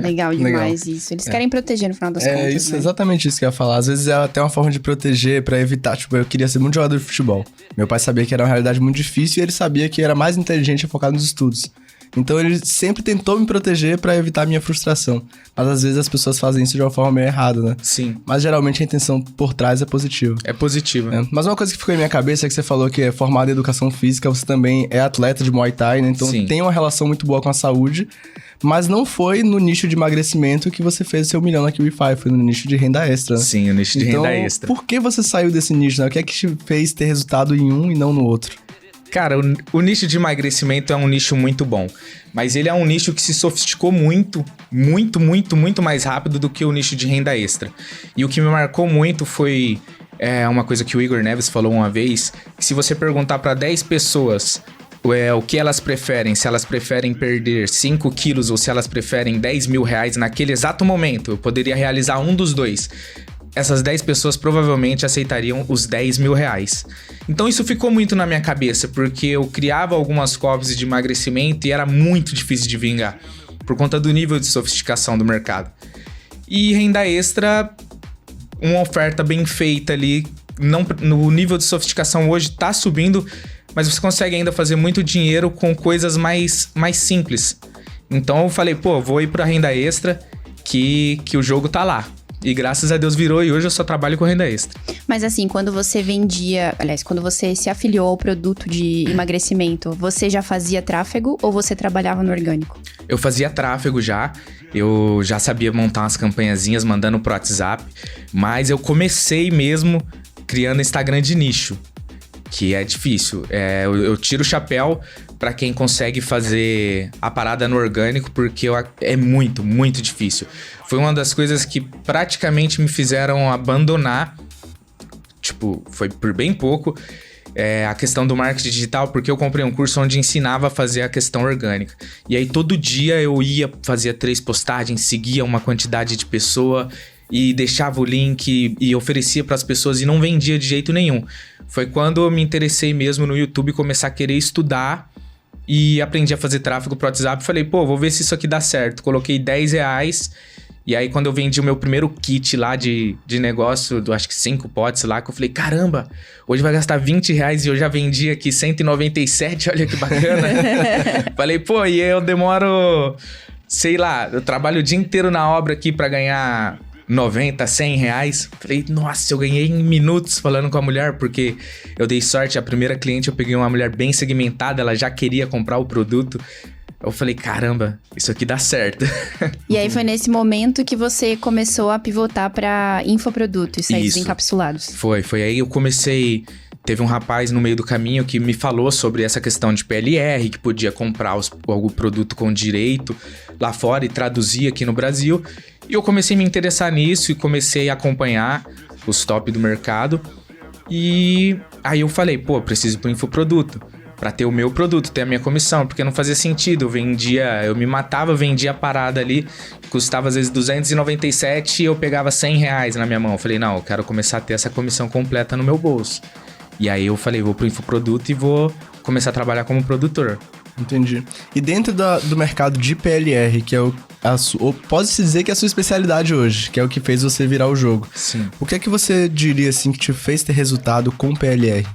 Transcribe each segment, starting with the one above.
Legal demais isso. Eles querem proteger no final das contas, É isso, né? exatamente isso que eu ia falar. Às vezes é até uma forma de proteger pra evitar. Tipo, eu queria ser muito jogador de futebol. Meu pai sabia que era uma realidade muito difícil e ele sabia que era mais inteligente focar nos estudos. Então ele sempre tentou me proteger pra evitar a minha frustração. Mas às vezes as pessoas fazem isso de uma forma meio errada, né? Sim. Mas geralmente a intenção por trás é positiva. É positivo. É. Mas uma coisa que ficou em minha cabeça é que você falou que é formado em educação física, você também é atleta de Muay Thai, né? Então Sim. tem uma relação muito boa com a saúde, mas não foi no nicho de emagrecimento que você fez o seu milhão na KiwiFi, foi no nicho de renda extra, né? Sim, o nicho de Então, renda extra. por que você saiu desse nicho, né? O que é que te fez ter resultado em um e não no outro? Cara, o nicho de emagrecimento é um nicho muito bom, mas ele é um nicho que se sofisticou muito mais rápido do que o nicho de renda extra. E o que me marcou muito foi uma coisa que o Igor Neves falou uma vez, que se você perguntar para 10 pessoas o que elas preferem, se elas preferem perder 5 quilos ou se elas preferem 10 mil reais naquele exato momento, eu poderia realizar um dos dois. Essas 10 pessoas provavelmente aceitariam os 10 mil reais. Então isso ficou muito na minha cabeça, porque eu criava algumas copies de emagrecimento e era muito difícil de vingar, por conta do nível de sofisticação do mercado. E renda extra, uma oferta bem feita ali, no nível de sofisticação hoje tá subindo, mas você consegue ainda fazer muito dinheiro com coisas mais simples. Então eu falei, vou ir pra renda extra, que o jogo tá lá. E graças a Deus virou e hoje eu só trabalho com renda extra. Mas assim, quando você vendia... Aliás, quando você se afiliou ao produto de emagrecimento, você já fazia tráfego ou você trabalhava no orgânico? Eu fazia tráfego já. Eu já sabia montar umas campanhazinhas mandando pro WhatsApp. Mas eu comecei mesmo criando Instagram de nicho, que é difícil. Eu tiro o chapéu pra quem consegue fazer a parada no orgânico, porque é muito difícil. Foi uma das coisas que praticamente me fizeram abandonar, foi por bem pouco, a questão do marketing digital, porque eu comprei um curso onde ensinava a fazer a questão orgânica. E aí todo dia eu fazia 3 postagens, seguia uma quantidade de pessoa e deixava o link e oferecia para as pessoas e não vendia de jeito nenhum. Foi quando eu me interessei mesmo no YouTube e comecei a querer estudar e aprendi a fazer tráfego pro WhatsApp. Falei, vou ver se isso aqui dá certo. Coloquei 10 reais e aí quando eu vendi o meu primeiro kit lá de negócio, acho que 5 potes lá, que eu falei, caramba, hoje vai gastar 20 reais e eu já vendi aqui 197, olha que bacana. Falei, e eu demoro, sei lá, eu trabalho o dia inteiro na obra aqui pra ganhar 90, 100 reais. Falei, nossa, eu ganhei em minutos falando com a mulher, porque eu dei sorte, a primeira cliente eu peguei uma mulher bem segmentada, ela já queria comprar o produto. Eu falei, caramba, isso aqui dá certo. E aí foi nesse momento que você começou a pivotar para infoprodutos, sites encapsulados. Foi aí eu comecei... Teve um rapaz no meio do caminho que me falou sobre essa questão de PLR, que podia comprar algum produto com direito lá fora e traduzir aqui no Brasil. E eu comecei a me interessar nisso e comecei a acompanhar os top do mercado. E aí eu falei, preciso ir pro infoproduto para ter o meu produto, ter a minha comissão, porque não fazia sentido. Eu me matava, vendia a parada ali, custava às vezes 297 e eu pegava 100 reais na minha mão. Eu falei, não, eu quero começar a ter essa comissão completa no meu bolso. E aí eu falei, vou pro infoproduto e vou começar a trabalhar como produtor. Entendi. E dentro do mercado de PLR, que é pode-se dizer que é a sua especialidade hoje, que é o que fez você virar o jogo. Sim. O que é que você diria, assim, que te fez ter resultado com PLR?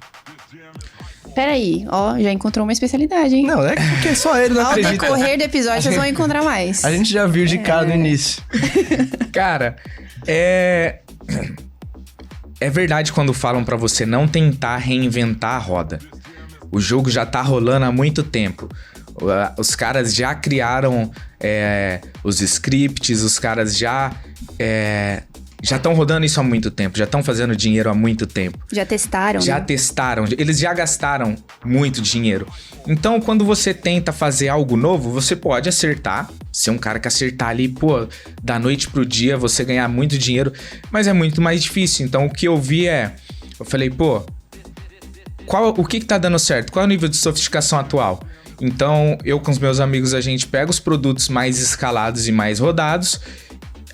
Peraí, já encontrou uma especialidade, hein? Não, é porque só ele não acredita. Ao decorrer do episódio, vocês vão encontrar mais. A gente já viu de cara no início. Cara, é verdade quando falam pra você não tentar reinventar a roda. O jogo já tá rolando há muito tempo. Os caras já criaram os scripts, os caras já estão rodando isso há muito tempo, já estão fazendo dinheiro há muito tempo. Já testaram, Já testaram, eles já gastaram muito dinheiro. Então, quando você tenta fazer algo novo, você pode acertar, ser um cara que acertar ali, da noite pro dia, você ganhar muito dinheiro, mas é muito mais difícil. Então, o que eu vi eu falei, o que tá dando certo? Qual é o nível de sofisticação atual? Então, eu com os meus amigos, a gente pega os produtos mais escalados e mais rodados,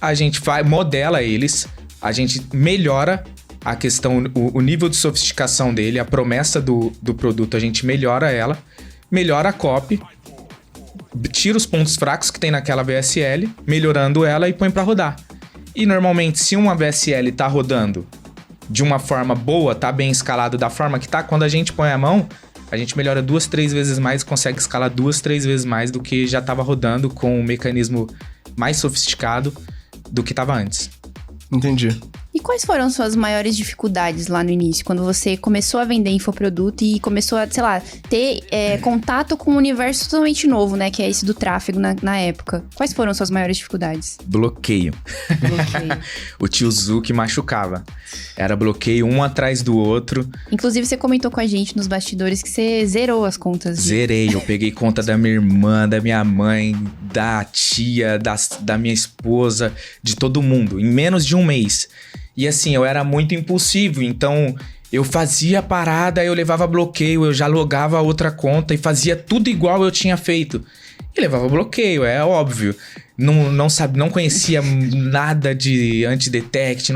a gente modela eles, a gente melhora a questão, o nível de sofisticação dele, a promessa do produto, a gente melhora ela, melhora a copy tira os pontos fracos que tem naquela VSL, melhorando ela e põe pra rodar. E normalmente, se uma VSL tá rodando de uma forma boa, tá bem escalado da forma que tá, quando a gente põe a mão, a gente melhora 2, 3 vezes mais, consegue escalar 2, 3 vezes mais do que já tava rodando com um mecanismo mais sofisticado do que tava antes. Entendi. E quais foram suas maiores dificuldades lá no início, quando você começou a vender infoproduto e começou a, sei lá, ter contato com um universo totalmente novo, né? Que é esse do tráfego na época. Quais foram suas maiores dificuldades? Bloqueio. O tio Zuki machucava. Era bloqueio um atrás do outro. Inclusive, você comentou com a gente nos bastidores que você zerou as contas. Zerei. Eu peguei conta da minha irmã, da minha mãe, da tia, da minha esposa, de todo mundo, em menos de um mês. E assim, eu era muito impulsivo, então eu fazia a parada, eu levava bloqueio, eu já logava a outra conta e fazia tudo igual eu tinha feito. E levava bloqueio, é óbvio. Não conhecia nada de anti-detect,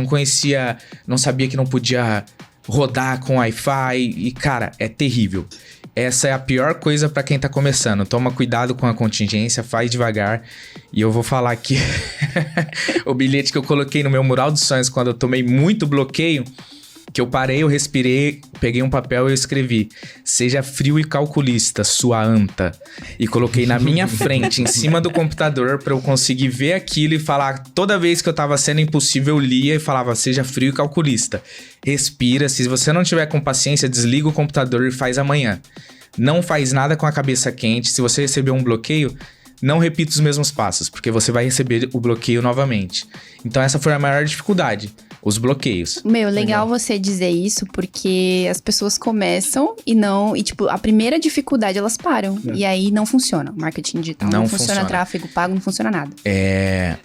não sabia que não podia rodar com Wi-Fi. E cara, é terrível. Essa é a pior coisa pra quem tá começando. Toma cuidado com a contingência, faz devagar. E eu vou falar aqui o bilhete que eu coloquei no meu mural dos sonhos quando eu tomei muito bloqueio, que eu parei, eu respirei, peguei um papel e eu escrevi: seja frio e calculista, sua anta. E coloquei na minha frente, em cima do computador, pra eu conseguir ver aquilo e falar. Toda vez que eu tava sendo impossível, eu lia e falava: seja frio e calculista. Respira, se você não tiver com paciência, desliga o computador e faz amanhã. Não faz nada com a cabeça quente. Se você receber um bloqueio, não repita os mesmos passos, porque você vai receber o bloqueio novamente. Então essa foi a maior dificuldade, os bloqueios. Legal você dizer isso, porque as pessoas começam e tipo, a primeira dificuldade elas param. E aí não funciona. Marketing digital não funciona, tráfego pago não funciona nada.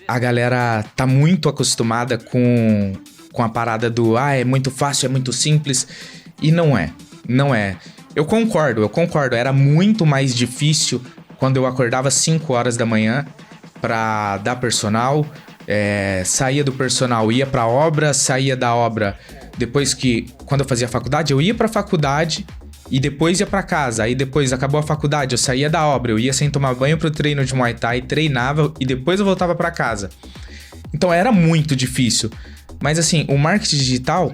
A galera tá muito acostumada com a parada do é muito fácil, é muito simples. E não é. Eu concordo. Era muito mais difícil quando eu acordava 5 horas da manhã pra dar personal, saía do personal, ia pra obra, saía da obra. Depois quando eu fazia faculdade, eu ia pra faculdade e depois ia pra casa. Aí depois acabou a faculdade, eu saía da obra, eu ia sem tomar banho pro treino de Muay Thai, treinava e depois eu voltava pra casa. Então era muito difícil. Mas assim, o marketing digital,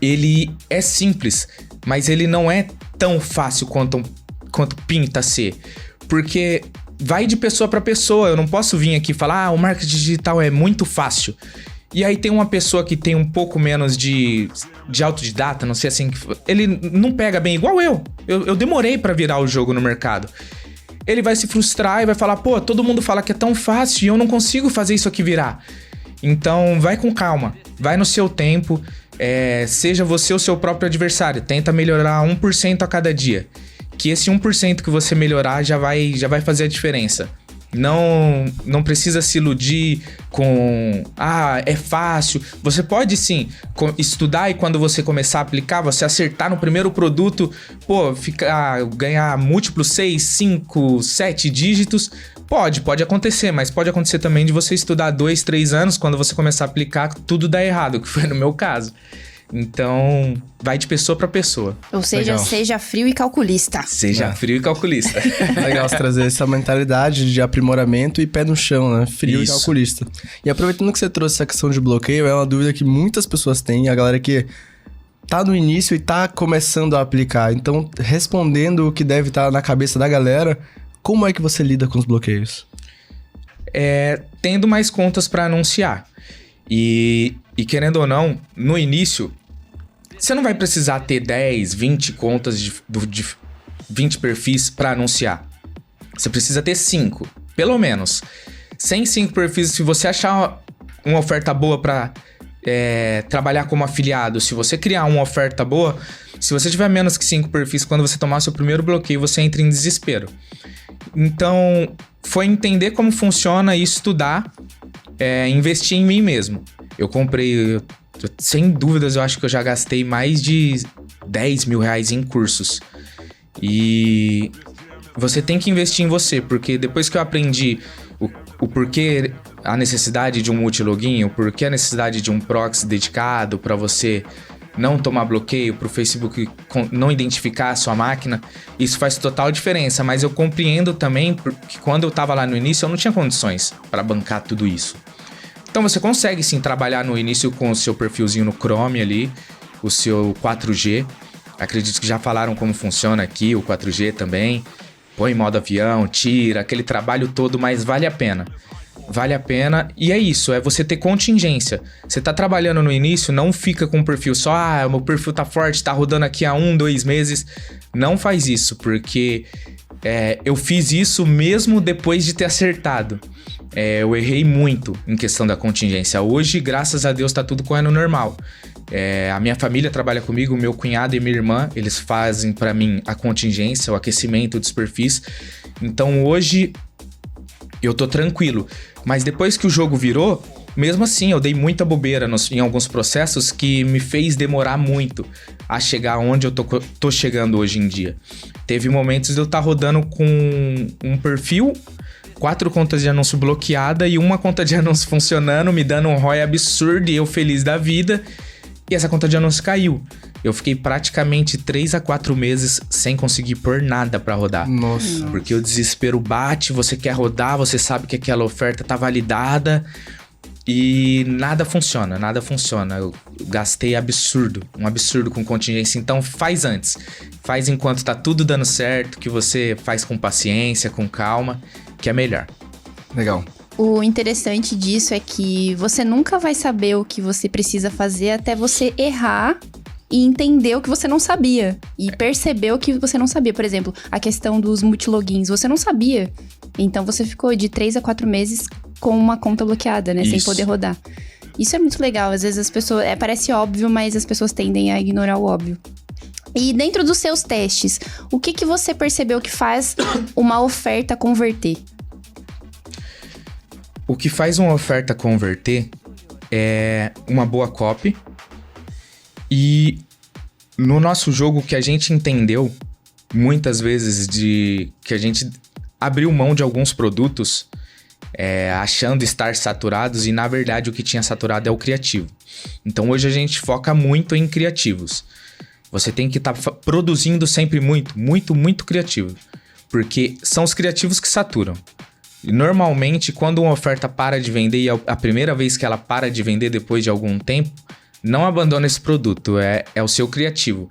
ele é simples, mas ele não é tão fácil quanto pinta ser. Porque vai de pessoa para pessoa. Eu não posso vir aqui e falar, o marketing digital é muito fácil. E aí tem uma pessoa que tem um pouco menos de autodidata, não sei assim, ele não pega bem, igual eu. Eu demorei para virar o jogo no mercado. Ele vai se frustrar e vai falar, todo mundo fala que é tão fácil e eu não consigo fazer isso aqui virar. Então vai com calma, vai no seu tempo, seja você o seu próprio adversário, tenta melhorar 1% a cada dia. Que esse 1% que você melhorar já vai fazer a diferença. Não precisa se iludir com... é fácil. Você pode sim estudar e quando você começar a aplicar, você acertar no primeiro produto, ganhar múltiplos 6, 5, 7 dígitos. Pode acontecer, mas pode acontecer também de você estudar 2, 3 anos, quando você começar a aplicar, tudo dá errado, que foi no meu caso. Então, vai de pessoa para pessoa. Ou seja, seja frio e calculista. Seja frio e calculista. Legal você trazer essa mentalidade de aprimoramento e pé no chão, né? Frio e calculista. E aproveitando que você trouxe essa questão de bloqueio, é uma dúvida que muitas pessoas têm, a galera que tá no início e tá começando a aplicar. Então, respondendo o que deve estar na cabeça da galera, como é que você lida com os bloqueios? Tendo mais contas para anunciar. E querendo ou não, no início, você não vai precisar ter 10, 20 contas de 20 perfis para anunciar. Você precisa ter 5, pelo menos. Sem 5 perfis, se você achar uma oferta boa para trabalhar como afiliado, se você criar uma oferta boa, se você tiver menos que 5 perfis, quando você tomar seu primeiro bloqueio, você entra em desespero. Então, foi entender como funciona e estudar, investir em mim mesmo. Eu comprei, sem dúvidas, eu acho que eu já gastei mais de 10 mil reais em cursos. E você tem que investir em você, porque depois que eu aprendi o porquê a necessidade de um multilogin, o porquê a necessidade de um proxy dedicado para você não tomar bloqueio, pro Facebook não identificar a sua máquina, isso faz total diferença. Mas eu compreendo também que quando eu tava lá no início, eu não tinha condições para bancar tudo isso. Então você consegue sim trabalhar no início com o seu perfilzinho no Chrome ali, o seu 4G. Acredito que já falaram como funciona aqui o 4G também. Põe em modo avião, tira, aquele trabalho todo, mas vale a pena. Vale a pena, e é isso, é você ter contingência. Você tá trabalhando no início, não fica com um perfil só, meu perfil tá forte, tá rodando aqui há 1, 2 meses. Não faz isso, porque eu fiz isso mesmo depois de ter acertado. Eu errei muito em questão da contingência. Hoje, graças a Deus, tá tudo correndo normal. A minha família trabalha comigo, meu cunhado e minha irmã, eles fazem pra mim a contingência, o aquecimento dos perfis. Então hoje eu tô tranquilo. Mas depois que o jogo virou, mesmo assim eu dei muita bobeira em alguns processos que me fez demorar muito a chegar onde eu tô chegando hoje em dia. Teve momentos de eu estar rodando com um perfil, 4 contas de anúncio bloqueada e uma conta de anúncio funcionando, me dando um ROI absurdo e eu feliz da vida. E essa conta de anúncio caiu. Eu fiquei praticamente 3 a 4 meses sem conseguir pôr nada pra rodar. Nossa. Porque o desespero bate, você quer rodar, você sabe que aquela oferta tá validada e nada funciona. Eu gastei um absurdo com contingência. Então faz antes. Faz enquanto tá tudo dando certo, que você faz com paciência, com calma, que é melhor. Legal. O interessante disso é que você nunca vai saber o que você precisa fazer até você errar e entender o que você não sabia. E perceber o que você não sabia. Por exemplo, a questão dos multilogins, você não sabia. Então você ficou de 3 a 4 meses com uma conta bloqueada, né? Isso. Sem poder rodar. Isso é muito legal. Às vezes as pessoas... parece óbvio, mas as pessoas tendem a ignorar o óbvio. E dentro dos seus testes, o que você percebeu que faz uma oferta converter? O que faz uma oferta converter é uma boa copy. E no nosso jogo que a gente entendeu muitas vezes que a gente abriu mão de alguns produtos achando estar saturados e na verdade o que tinha saturado é o criativo. Então hoje a gente foca muito em criativos. Você tem que estar produzindo sempre muito criativo. Porque são os criativos que saturam. E normalmente, quando uma oferta para de vender, e é a primeira vez que ela para de vender depois de algum tempo, não abandona esse produto, é o seu criativo.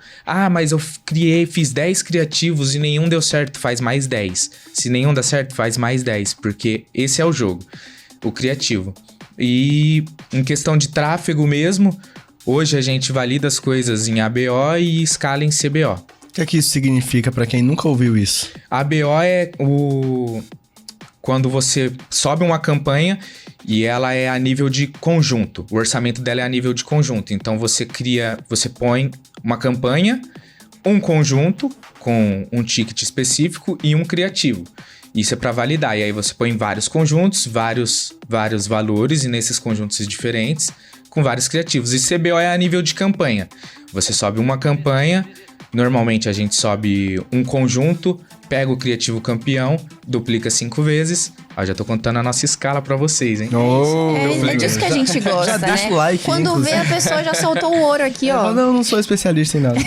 Mas eu fiz 10 criativos e nenhum deu certo, faz mais 10. Se nenhum dá certo, faz mais 10, porque esse é o jogo, o criativo. E em questão de tráfego mesmo, hoje a gente valida as coisas em ABO e escala em CBO. O que isso significa para quem nunca ouviu isso? ABO é quando você sobe uma campanha e ela é a nível de conjunto. O orçamento dela é a nível de conjunto. Então você põe uma campanha, um conjunto com um ticket específico e um criativo. Isso é para validar. E aí você põe vários conjuntos, vários valores e nesses conjuntos diferentes com vários criativos. E CBO é a nível de campanha. Você sobe uma campanha, normalmente a gente sobe um conjunto, pega o criativo campeão, duplica 5 vezes. Já tô contando a nossa escala pra vocês, hein? É disso que a gente gosta, já né? deixa o like. Quando vê, a pessoa já soltou o ouro aqui, ó. Não sou especialista em nada.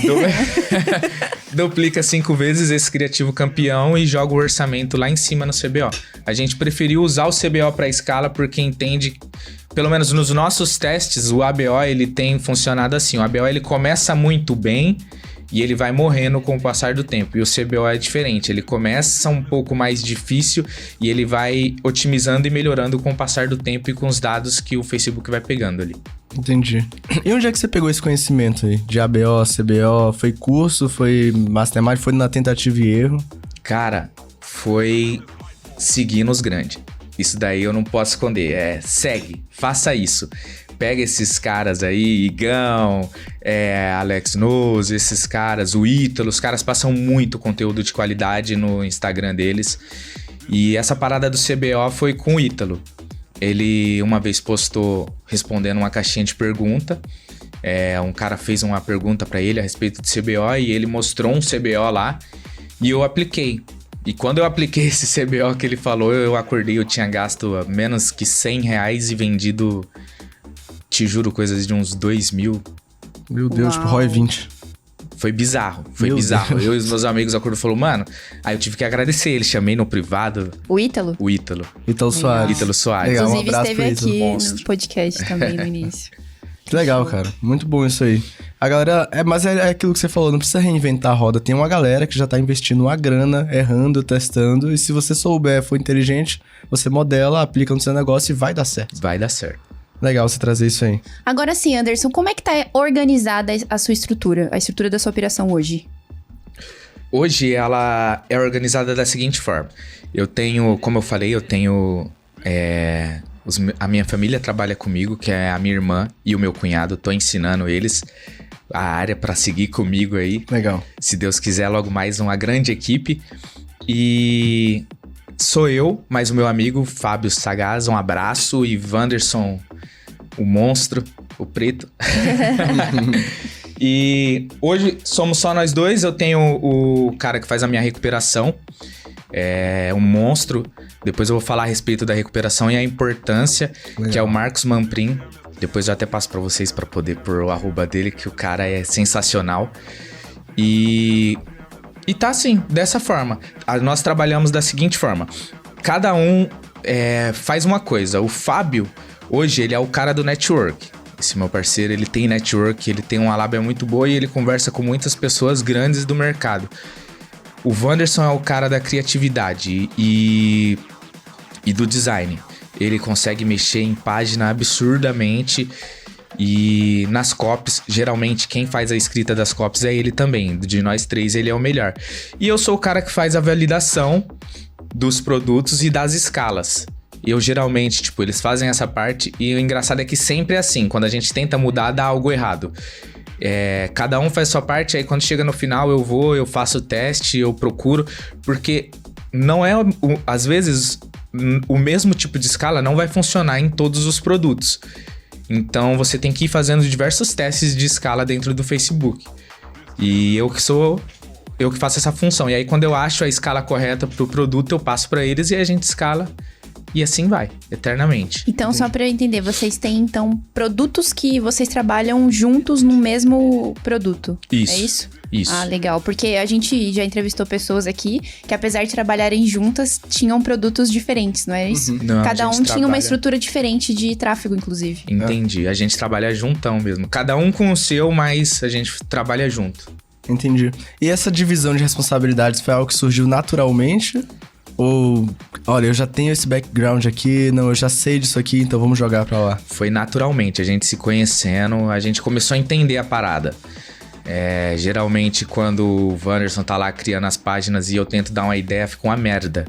Duplica 5 vezes esse criativo campeão e joga o orçamento lá em cima no CBO. A gente preferiu usar o CBO pra escala porque entende, pelo menos nos nossos testes, o ABO ele tem funcionado assim. O ABO ele começa muito bem e ele vai morrendo com o passar do tempo. E o CBO é diferente, ele começa um pouco mais difícil e ele vai otimizando e melhorando com o passar do tempo e com os dados que o Facebook vai pegando ali. Entendi. E onde é que você pegou esse conhecimento aí? De ABO, CBO? Foi curso? Foi mastermind? Foi na tentativa e erro? Cara, foi seguir nos grandes. Isso daí eu não posso esconder. Segue, faça isso. Pega esses caras aí, Igão, Alex Nose, esses caras, o Ítalo, os caras passam muito conteúdo de qualidade no Instagram deles. E essa parada do CBO foi com o Ítalo. Ele uma vez postou respondendo uma caixinha de pergunta. Um cara fez uma pergunta pra ele a respeito de CBO e ele mostrou um CBO lá e eu apliquei. E quando eu apliquei esse CBO que ele falou, eu acordei, eu tinha gasto menos que R$100 e vendido, te juro, coisas de uns 2 mil Meu Deus, tipo Uau. ROI 20. Foi bizarro, foi Meu bizarro. Deus. Eu e os meus amigos acordou e falou, mano... Aí eu tive que agradecer ele, chamei no privado O Ítalo? o Ítalo. Ítalo Soares. Ítalo Soares. Legal, um Inclusive, abraço esteve pro Ítalo. aqui Monstro. no podcast também no início. Que legal, cara. Muito bom isso aí. A galera... Mas é aquilo que você falou, não precisa reinventar a roda. Tem uma galera que já tá investindo uma grana, errando, testando. E se você souber, for inteligente, você modela, aplica no seu negócio e vai dar certo. Vai dar certo. Legal você trazer isso aí. Agora sim, Anderson, como é que tá organizada a sua estrutura? A estrutura da sua operação hoje? Hoje ela é organizada da seguinte forma. Eu tenho, como eu falei, eu tenho... a minha família trabalha comigo, que é a minha irmã e o meu cunhado. Tô ensinando eles a área pra seguir comigo aí. Legal. Se Deus quiser, logo mais uma grande equipe. E sou eu, mais o meu amigo Fábio Sagaz, um abraço. E Wanderson, o monstro, o preto. E hoje somos só nós dois. Eu tenho o cara que faz a minha recuperação. É um monstro. Depois eu vou falar a respeito da recuperação e a importância, Legal. que é o Marcos Mamprim. Depois eu até passo pra vocês pra poder pôr o arroba dele, que o cara é sensacional. E tá assim, dessa forma. Nós trabalhamos da seguinte forma. Cada um faz uma coisa. O Fábio, hoje, ele é o cara do network. Esse meu parceiro, ele tem network, ele tem uma lábia muito boa e ele conversa com muitas pessoas grandes do mercado. O Wanderson é o cara da criatividade e do design. Ele consegue mexer em página absurdamente e nas copies, geralmente quem faz a escrita das copies é ele também. De nós três, ele é o melhor. E eu sou o cara que faz a validação dos produtos e das escalas. Eu geralmente, eles fazem essa parte e o engraçado é que sempre é assim. Quando a gente tenta mudar, dá algo errado. Cada um faz a sua parte, aí quando chega no final eu faço o teste, eu procuro, porque não é, às vezes, o mesmo tipo de escala não vai funcionar em todos os produtos. Então você tem que ir fazendo diversos testes de escala dentro do Facebook. E eu que faço essa função. E aí quando eu acho a escala correta pro produto, eu passo para eles e a gente escala. E assim vai, eternamente. Então, só pra eu entender, vocês têm, então, produtos que vocês trabalham juntos no mesmo produto. Isso. É isso? Isso. Ah, legal. Porque a gente já entrevistou pessoas aqui que, apesar de trabalharem juntas, tinham produtos diferentes, não é isso? Não, Cada a um gente tinha uma trabalha- estrutura diferente de tráfego, inclusive. Entendi. A gente trabalha juntão mesmo. Cada um com o seu, mas a gente trabalha junto. Entendi. E essa divisão de responsabilidades foi algo que surgiu naturalmente? Ou, olha, eu já tenho esse background aqui, não, eu já sei disso aqui, então vamos jogar pra lá. Foi naturalmente, a gente se conhecendo, a gente começou a entender a parada. Geralmente, quando o Wanderson tá lá criando as páginas e eu tento dar uma ideia, fica uma merda.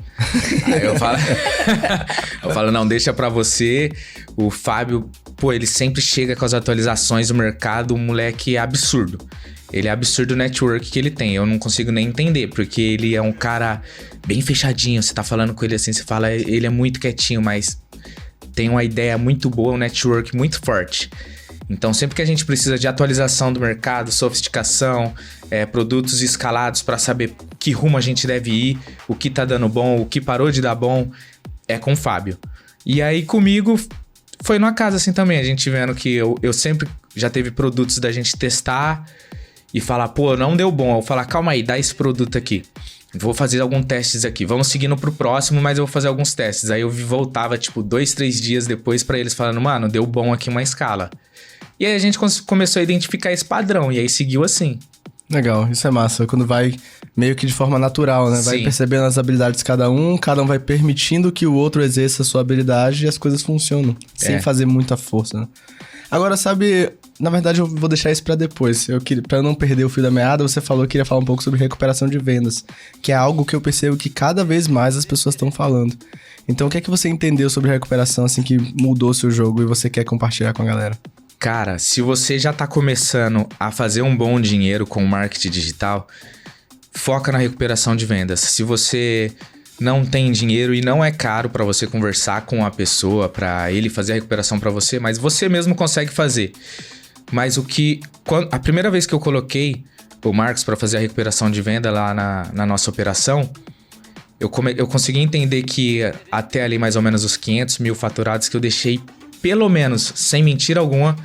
Aí eu falo, não, deixa pra você. O Fábio, ele sempre chega com as atualizações do mercado, um moleque absurdo. Ele é absurdo o network que ele tem. Eu não consigo nem entender, porque ele é um cara bem fechadinho. Você tá falando com ele assim, você fala, ele é muito quietinho, mas tem uma ideia muito boa, um network muito forte. Então, sempre que a gente precisa de atualização do mercado, sofisticação, produtos escalados para saber que rumo a gente deve ir, o que tá dando bom, o que parou de dar bom, é com o Fábio. E aí, comigo, foi numa casa assim também. A gente vendo que eu sempre já teve produtos da gente testar e falar, não deu bom. Eu falar, calma aí, dá esse produto aqui. Vou fazer alguns testes aqui. Vamos seguindo pro próximo, mas eu vou fazer alguns testes. Aí eu voltava, 2, 3 dias depois pra eles falando, mano, deu bom aqui uma escala. E aí a gente começou a identificar esse padrão. E aí seguiu assim. Legal, isso é massa. Quando vai meio que de forma natural, né? Vai Sim. percebendo as habilidades de cada um vai permitindo que o outro exerça a sua habilidade e as coisas funcionam. Sem fazer muita força, né? Agora, sabe... Na verdade, eu vou deixar isso pra depois. Pra eu não perder o fio da meada, você falou que queria falar um pouco sobre recuperação de vendas, que é algo que eu percebo que cada vez mais as pessoas estão falando. Então, o que é que você entendeu sobre recuperação, assim, que mudou o seu jogo e você quer compartilhar com a galera? Cara, se você já tá começando a fazer um bom dinheiro com o marketing digital, foca na recuperação de vendas. Se você não tem dinheiro e não é caro pra você conversar com a pessoa, pra ele fazer a recuperação pra você, mas você mesmo consegue fazer. Mas a primeira vez que eu coloquei o Marcos pra fazer a recuperação de venda lá na nossa operação, eu consegui entender que até ali mais ou menos os 500 mil faturados que eu deixei, pelo menos, sem mentira alguma,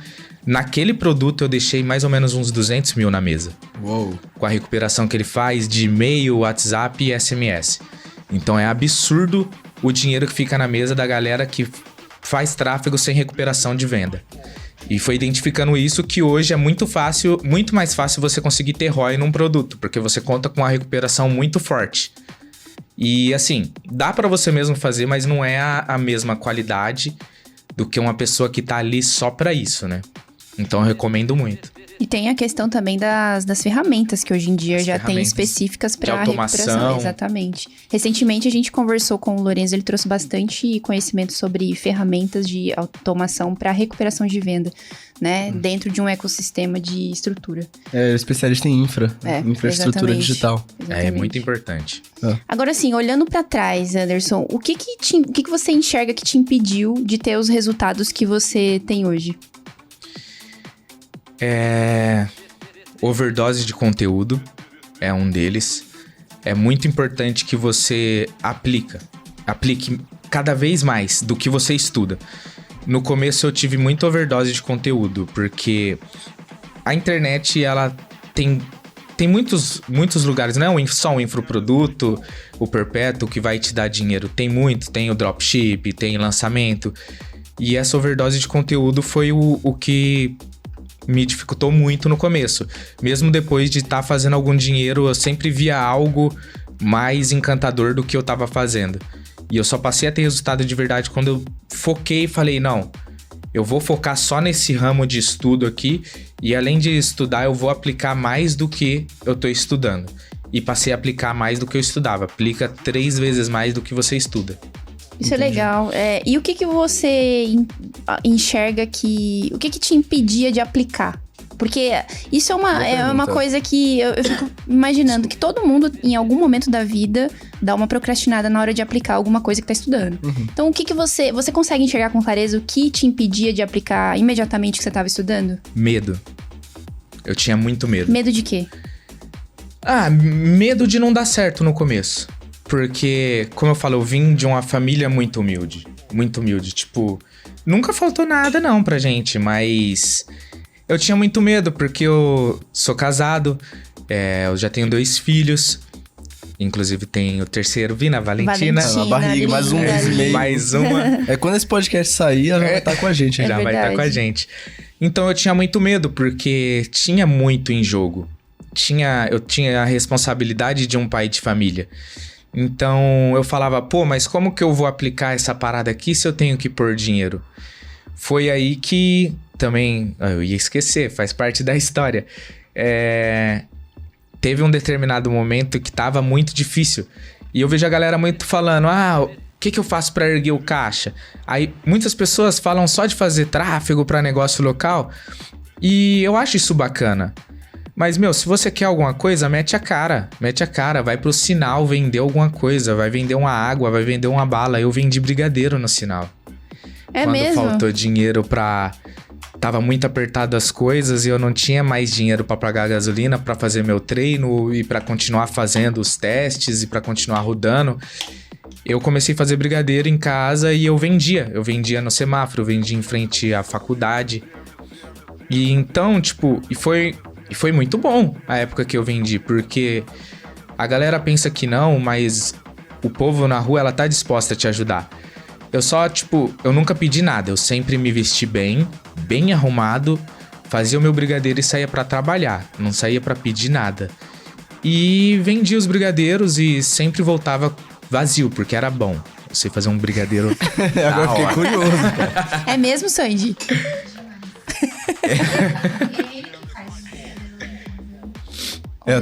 Naquele produto eu deixei mais ou menos uns 200 mil na mesa. Uou. Com a recuperação que ele faz de e-mail, WhatsApp e SMS. Então é absurdo o dinheiro que fica na mesa da galera que faz tráfego sem recuperação de venda. E foi identificando isso que hoje é muito mais fácil você conseguir ter ROI num produto, porque você conta com uma recuperação muito forte. E assim, dá para você mesmo fazer, mas não é a mesma qualidade do que uma pessoa que tá ali só para isso, né? Então eu recomendo muito. E tem a questão também das ferramentas que hoje em dia já tem específicas para recuperação. Exatamente. Recentemente a gente conversou com o Lorenzo, ele trouxe bastante conhecimento sobre ferramentas de automação para recuperação de venda, né? Dentro de um ecossistema de estrutura. É especialista em infraestrutura digital. Exatamente. É muito importante. Agora sim, olhando para trás, Anderson, o que você enxerga que te impediu de ter os resultados que você tem hoje? Overdose de conteúdo é um deles. É muito importante que você aplique cada vez mais do que você estuda. No começo eu tive muita overdose de conteúdo, porque a internet, ela tem muitos lugares, não é só o infoproduto, o perpétuo que vai te dar dinheiro. Tem o dropship, tem lançamento. E essa overdose de conteúdo foi o que me dificultou muito no começo. Mesmo depois de estar fazendo algum dinheiro, eu sempre via algo mais encantador do que eu estava fazendo. E eu só passei a ter resultado de verdade quando eu foquei e falei, não, eu vou focar só nesse ramo de estudo aqui, e além de estudar, eu vou aplicar mais do que eu estou estudando. E passei a aplicar mais do que eu estudava. Aplica 3 vezes mais do que você estuda. Isso Entendi. É legal. E o que você enxerga o que te impedia de aplicar? Porque isso é uma coisa que eu fico imaginando que todo mundo, em algum momento da vida, dá uma procrastinada na hora de aplicar alguma coisa que tá estudando. Uhum. Então, o que você consegue enxergar com clareza o que te impedia de aplicar imediatamente que você tava estudando? Medo. Eu tinha muito medo. Medo de quê? Medo de não dar certo no começo. Porque, como eu falo, eu vim de uma família muito humilde. Muito humilde. Tipo, nunca faltou nada não pra gente, mas eu tinha muito medo porque eu sou casado, eu já tenho 2 filhos. Inclusive tem o terceiro vindo, a Valentina. Na barriga, mais um mês e meio. Mais uma. Quando esse podcast sair, ela vai estar com a gente. Já vai estar com a gente. Então eu tinha muito medo porque tinha muito em jogo. Eu tinha a responsabilidade de um pai de família. Então eu falava, mas como que eu vou aplicar essa parada aqui se eu tenho que pôr dinheiro? Foi aí que também, eu ia esquecer, faz parte da história. Teve um determinado momento que tava muito difícil. E eu vejo a galera muito falando, o que eu faço pra erguer o caixa? Aí muitas pessoas falam só de fazer tráfego pra negócio local. E eu acho isso bacana. Mas, se você quer alguma coisa, mete a cara, vai pro Sinal vender alguma coisa, vai vender uma água, vai vender uma bala. Eu vendi brigadeiro no Sinal. Quando faltou dinheiro tava muito apertado as coisas e eu não tinha mais dinheiro pra pagar a gasolina, pra fazer meu treino e pra continuar fazendo os testes e pra continuar rodando. Eu comecei a fazer brigadeiro em casa e eu vendia no semáforo, eu vendia em frente à faculdade. E então, E foi muito bom a época que eu vendi, porque a galera pensa que não, mas o povo na rua, ela tá disposta a te ajudar. Eu nunca pedi nada, eu sempre me vesti bem arrumado, fazia o meu brigadeiro e saía pra trabalhar, não saía pra pedir nada. E vendia os brigadeiros e sempre voltava vazio, porque era bom. Eu sei fazer um brigadeiro. Agora fiquei curioso, cara. É mesmo, Sandy?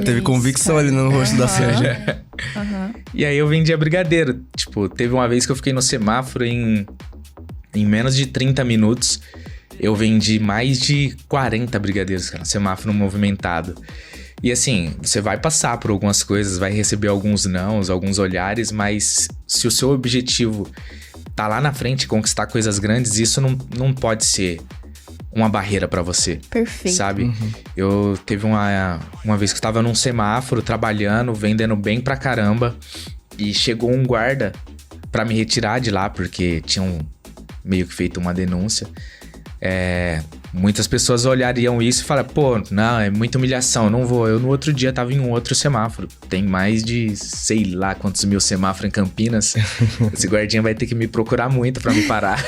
Teve convicção ali no rosto da Sandy. E aí eu vendia brigadeiro. Teve uma vez que eu fiquei no semáforo em menos de 30 minutos. Eu vendi mais de 40 brigadeiros, cara. Semáforo movimentado. E assim, você vai passar por algumas coisas, vai receber alguns nãos, alguns olhares, mas se o seu objetivo tá lá na frente, conquistar coisas grandes, isso não pode ser uma barreira pra você. Perfeito. Sabe? Uhum. Eu teve uma vez que eu tava num semáforo, trabalhando, vendendo bem pra caramba, e chegou um guarda pra me retirar de lá, porque tinham meio que feito uma denúncia. muitas pessoas olhariam isso e falariam, pô, não, é muita humilhação, eu não vou. Eu no outro dia tava em um outro semáforo. Tem mais de sei lá quantos mil semáforos em Campinas. Esse guardinha vai ter que me procurar muito pra me parar.